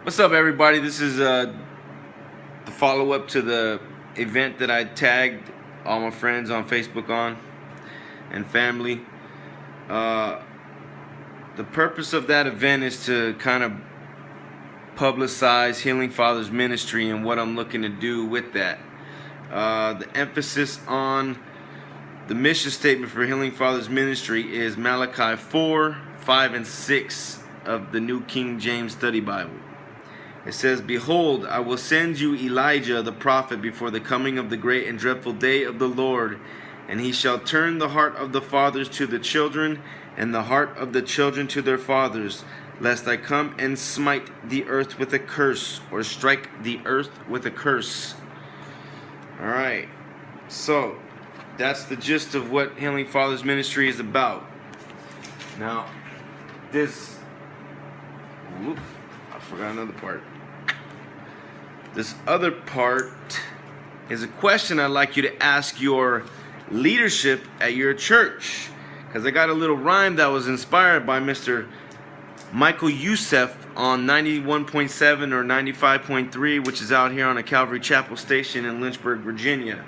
What's up, everybody? This is the follow-up to the event that I tagged all my friends on Facebook on and family. The purpose of that event is to kind of publicize Healing Fathers Ministry and what I'm looking to do with that. The emphasis on the mission statement for Healing Fathers Ministry is Malachi 4, 5, and 6 of the New King James Study Bible. It says, "Behold, I will send you Elijah the prophet before the coming of the great and dreadful day of the Lord, and he shall turn the heart of the fathers to the children, and the heart of the children to their fathers, lest I come and smite the earth with a curse," or strike the earth with a curse. Alright, so that's the gist of what Healing Fathers Ministry is about. Now, this... Whoop, I forgot another part. This other part is a question I'd like you to ask your leadership at your church, because I got a little rhyme that was inspired by Mr. Michael Youssef on 91.7 or 95.3, which is out here on a Calvary Chapel station in Lynchburg, Virginia.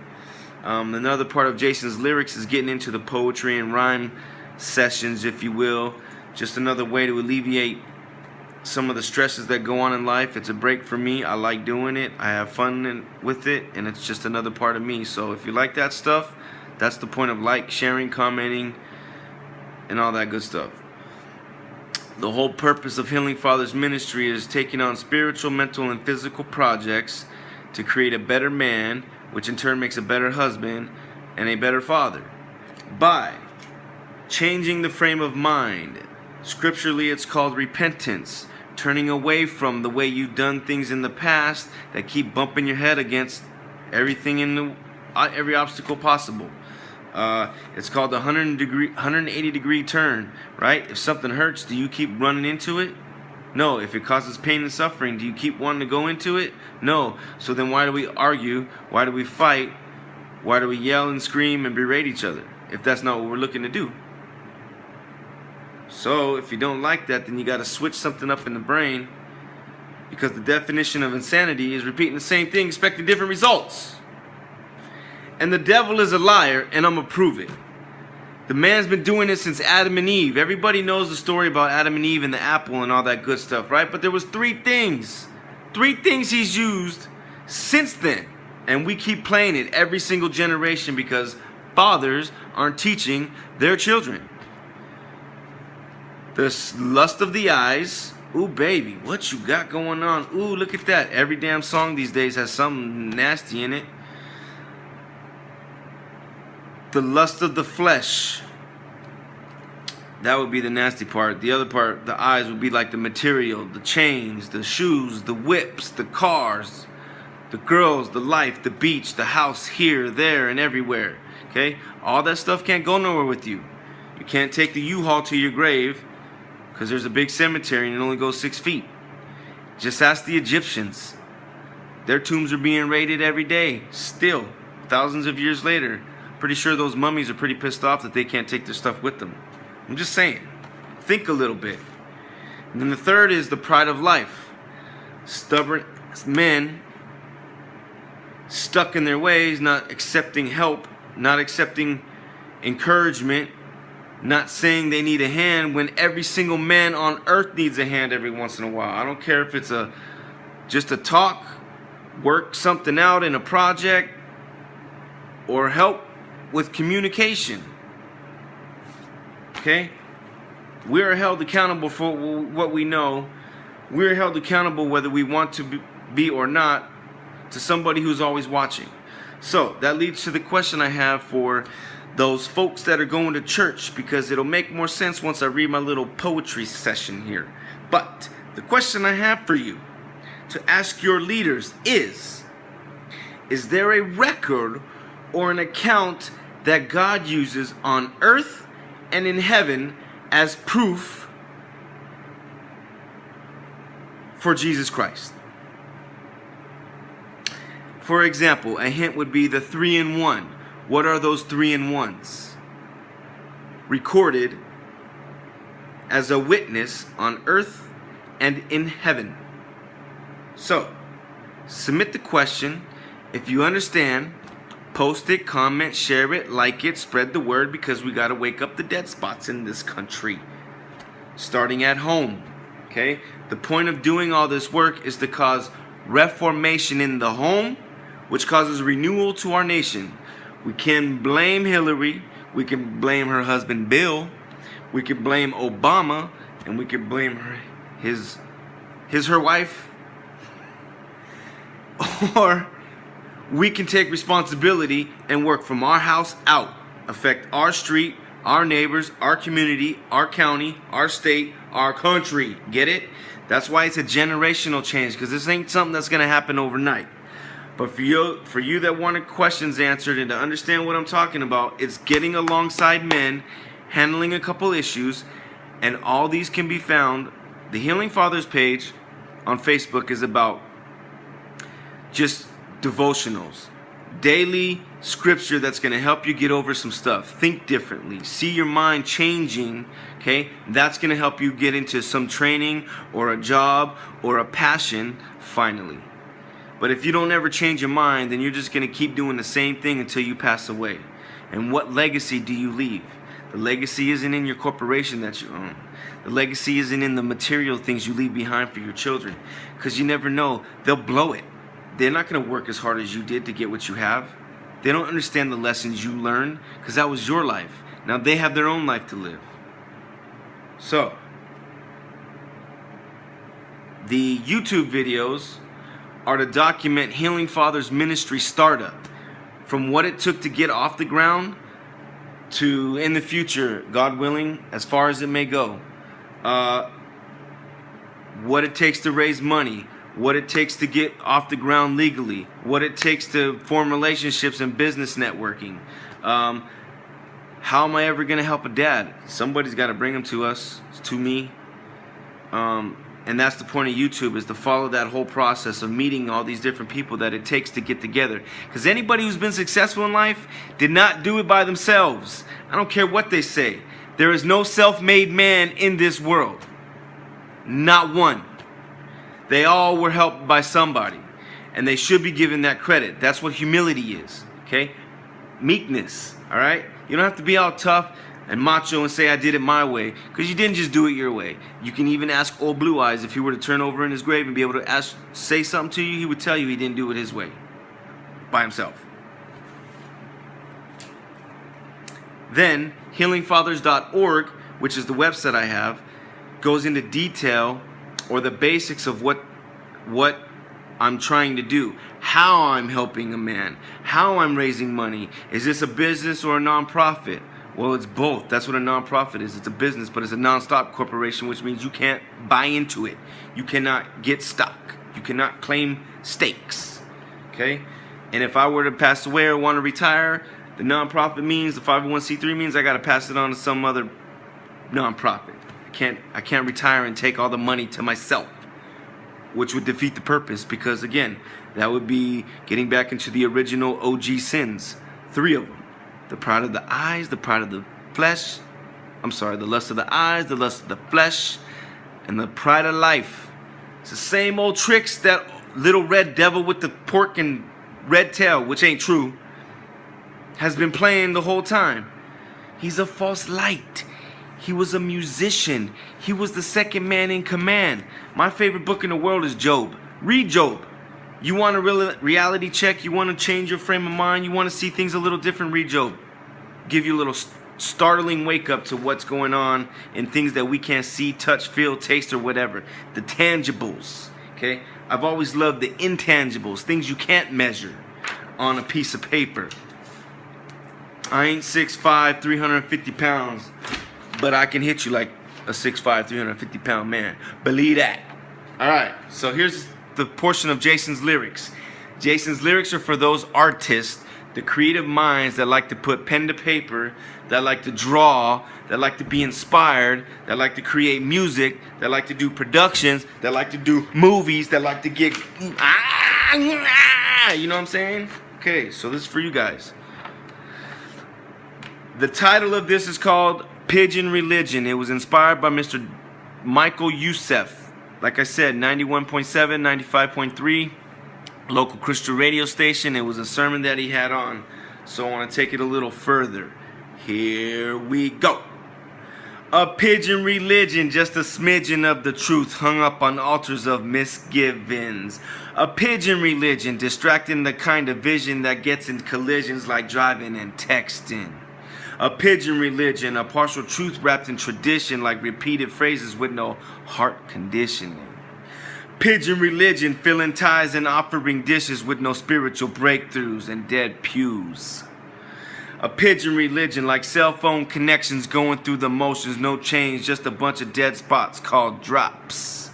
Another part of Jason's lyrics is getting into the poetry and rhyme sessions, if you will. Just another way to alleviate some of the stresses that go on in life. It's a break for me. I like doing it. I have fun with it, and it's just another part of me. So if you like that stuff, that's the point of like, sharing, commenting, and all that good stuff. The whole purpose of Healing Fathers Ministry is taking on spiritual, mental, and physical projects to create a better man, which in turn makes a better husband and a better father, by changing the frame of mind. Scripturally, it's called repentance, turning away from the way you've done things in the past that keep bumping your head against everything every obstacle possible. It's called the 180 degree turn, right? If something hurts, do you keep running into it? No. If it causes pain and suffering, do you keep wanting to go into it? No. So then why do we argue? Why do we fight? Why do we yell and scream and berate each other if that's not what we're looking to do? So if you don't like that, then you got to switch something up in the brain, because the definition of insanity is repeating the same thing expecting different results. And the devil is a liar, and I'm gonna prove it. The man's been doing it since Adam and Eve. Everybody knows the story about Adam and Eve and the apple and all that good stuff, right? But there was three things he's used since then, and we keep playing it every single generation because fathers aren't teaching their children. The lust of the eyes. Ooh, baby, what you got going on? Ooh, look at that. Every damn song these days has something nasty in it. The lust of the flesh. That would be the nasty part. The other part, the eyes, would be like the material, the chains, the shoes, the whips, the cars, the girls, the life, the beach, the house, here, there, and everywhere. Okay? All that stuff can't go nowhere with you. You can't take the U-Haul to your grave, because there's a big cemetery and it only goes 6 feet. Just ask the Egyptians. Their tombs are being raided every day. Still, thousands of years later. Pretty sure those mummies are pretty pissed off that they can't take their stuff with them. I'm just saying. Think a little bit. And then the third is the pride of life. Stubborn men, stuck in their ways, not accepting help, not accepting encouragement, not saying they need a hand when every single man on earth needs a hand every once in a while. I don't care if it's just a talk, work something out in a project, or help with communication. Okay? We're held accountable for what we know. We're held accountable whether we want to be or not to somebody who's always watching. So that leads to the question I have for those folks that are going to church, because it'll make more sense once I read my little poetry session here. But the question I have for you to ask your leaders is there a record or an account that God uses on earth and in heaven as proof for Jesus Christ? For example, a hint would be the 3-in-1. What are those 3-in-1s? Recorded as a witness on earth and in heaven. So, submit the question. If you understand, post it, comment, share it, like it, spread the word, because we got to wake up the dead spots in this country. Starting at home. Okay? The point of doing all this work is to cause reformation in the home, which causes renewal to our nation. We can blame Hillary. We can blame her husband Bill. We can blame Obama, and we can blame her wife. Or we can take responsibility and work from our house out, affect our street, our neighbors, our community, our county, our state, our country. Get it? That's why it's a generational change, because this ain't something that's going to happen overnight. But for you that wanted questions answered and to understand what I'm talking about, it's getting alongside men, handling a couple issues, and all these can be found. The Healing Fathers page on Facebook is about just devotionals, daily scripture that's going to help you get over some stuff, think differently, see your mind changing. Okay, that's going to help you get into some training or a job or a passion finally. But if you don't ever change your mind, then you're just going to keep doing the same thing until you pass away. And what legacy do you leave? The legacy isn't in your corporation that you own. The legacy isn't in the material things you leave behind for your children, because you never know, they'll blow it. They're not going to work as hard as you did to get what you have. They don't understand the lessons you learned, because that was your life. Now they have their own life to live. So, the YouTube videos are to document Healing Fathers Ministry startup, from what it took to get off the ground to, in the future, God willing, as far as it may go, what it takes to raise money, what it takes to get off the ground legally, what it takes to form relationships and business networking. How am I ever going to help a dad? Somebody's got to bring him to us, to me. And that's the point of YouTube, is to follow that whole process of meeting all these different people that it takes to get together. Because anybody who's been successful in life did not do it by themselves. I don't care what they say. There is no self-made man in this world. Not one. They all were helped by somebody. And they should be given that credit. That's what humility is. Okay? Meekness. Alright? You don't have to be all tough and macho and say I did it my way, because you didn't just do it your way. You can even ask old Blue Eyes, if he were to turn over in his grave and be able to say something to you, he would tell you he didn't do it his way, by himself. Then healingfathers.org, which is the website I have, goes into detail, or the basics of what I'm trying to do, how I'm helping a man, how I'm raising money. Is this a business or a nonprofit? Well, it's both. That's what a nonprofit is. It's a business, but it's a non-stop corporation, which means you can't buy into it. You cannot get stock. You cannot claim stakes. Okay? And if I were to pass away or want to retire, the nonprofit means, the 501c3 means I got to pass it on to some other nonprofit. I can't retire and take all the money to myself, which would defeat the purpose, because again, that would be getting back into the original OG sins. 3 of them. The pride of the eyes, the pride of the flesh. The lust of the eyes, the lust of the flesh, and the pride of life. It's the same old tricks that little red devil with the pork and red tail, which ain't true, has been playing the whole time. He's a false light. He was a musician. He was the second man in command. My favorite book in the world is Job. Read Job. You want a reality check? You want to change your frame of mind? You want to see things a little different? Read Job. Give you a little startling wake up to what's going on in things that we can't see, touch, feel, taste, or whatever. The tangibles. Okay? I've always loved the intangibles, things you can't measure on a piece of paper. I ain't 6'5", 350 pounds, but I can hit you like a 6'5", 350 pound man. Believe that. All right, so here's the portion of Jason's lyrics. Jason's lyrics are for those artists, the creative minds that like to put pen to paper, that like to draw, that like to be inspired, that like to create music, that like to do productions, that like to do movies, that like to get, you know what I'm saying? Okay, so this is for you guys. The title of this is called Pigeon Religion. It was inspired by Mr. Michael Youssef. like I said, 91.7, 95.3, local Christian radio station. It was a sermon that he had on. So I want to take it a little further. Here we go. A pigeon religion, just a smidgen of the truth hung up on altars of misgivings. A pigeon religion, distracting the kind of vision that gets in collisions like driving and texting. A pigeon religion, a partial truth wrapped in tradition like repeated phrases with no heart conditioning. Pigeon religion, filling ties and offering dishes with no spiritual breakthroughs and dead pews. A pigeon religion, like cell phone connections going through the motions, no change, just a bunch of dead spots called drops.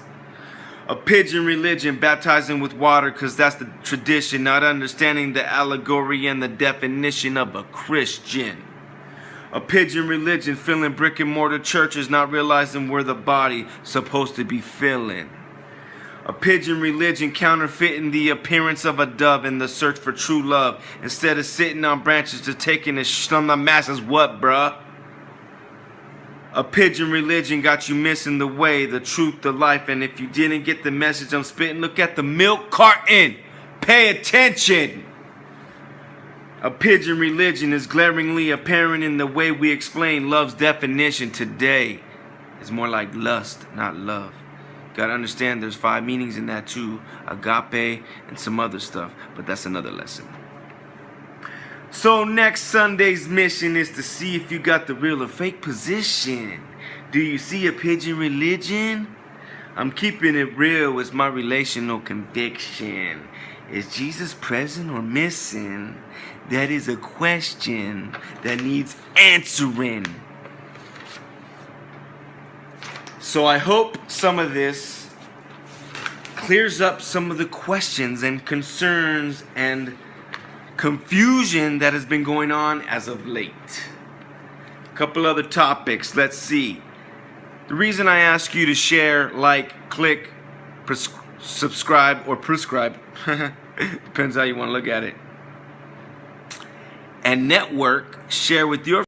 A pigeon religion, baptizing with water cause that's the tradition, not understanding the allegory and the definition of a Christian. A pigeon religion, filling brick and mortar churches, not realizing where the body supposed to be filling. A pigeon religion, counterfeiting the appearance of a dove in the search for true love, instead of sitting on branches to taking a on the masses. What, bruh? A pigeon religion got you missing the way, the truth, the life, and if you didn't get the message I'm spitting, look at the milk carton. Pay attention. A pigeon religion is glaringly apparent in the way we explain love's definition today. It's more like lust, not love. Gotta understand there's 5 meanings in that too. Agape and some other stuff, but that's another lesson. So next Sunday's mission is to see if you got the real or fake position. Do you see a pigeon religion? I'm keeping it real with my relational conviction. Is Jesus present or missing? That is a question that needs answering. So I hope some of this clears up some of the questions and concerns and confusion that has been going on as of late. A couple other topics. Let's see. The reason I ask you to share, like, click, subscribe, or prescribe, depends how you want to look at it, and network, share with your